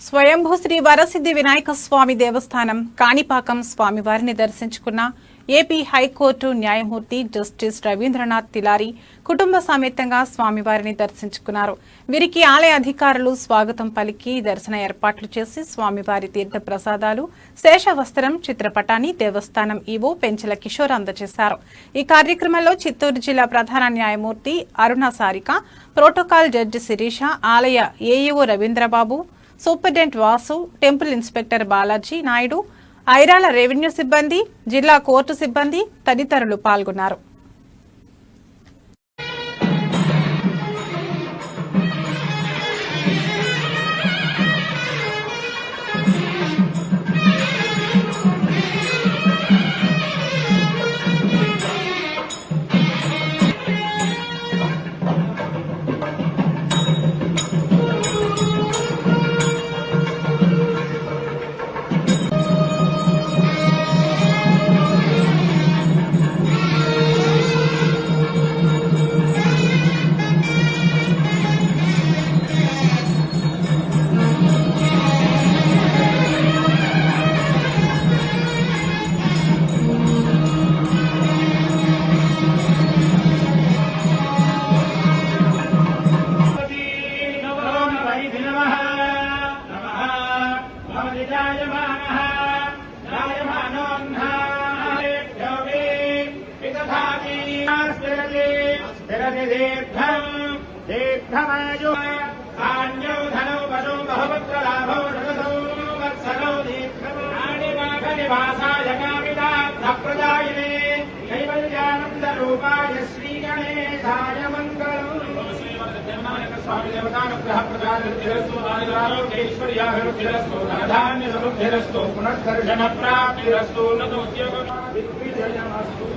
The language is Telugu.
స్వయంభూ శ్రీ వరసిద్ధి వినాయక స్వామి దేవస్థానం కాణిపాకం స్వామివారిని దర్శించుకున్న ఏపీ హైకోర్టు న్యాయమూర్తి జస్టిస్ రవీంద్రనాథ్ తిలారి కుటుంబ సమేతంగా స్వామివారిని దర్శించుకున్నారు. వీరికి ఆలయ అధికారులు స్వాగతం పలికి దర్శన ఏర్పాట్లు చేసి స్వామివారి తీర్థ ప్రసాదాలు, శేషవస్త్రం, చిత్రపటాన్ని దేవస్థానం ఈవో పెంచల కిషోర్ అందజేశారు. ఈ కార్యక్రమంలో చిత్తూరు జిల్లా ప్రధాన న్యాయమూర్తి అరుణ సారిక, ప్రోటోకాల్ జడ్జి శిరీష, ఆలయ AEO Ravindra Babu, superintendent Vasu, temple inspector Balaji Naidu, Irala revenue సిబ్బంది, జిల్లా కోర్టు సిబ్బంది తదితరులు పాల్గొన్నారు. दीर्घमायु आन्यौ धनौ पशौ बहुपुत्र लाभौ षडसौ वत्सरौ दीर्घमाणिवासाय कामितार्थप्रदायिने कैवल्यानन्दरूपाय श्रीगणेशाय मङ्गलम्। स्वामी देवतानुग्रह प्रदानस्तु आरोग्यैश्वर्याभिवृद्धिरस्तु धनधान्यसमृद्धिरस्तु पुनर्दर्शनप्राप्तिरस्तु उन्नतोद्योगविजयमस्तु।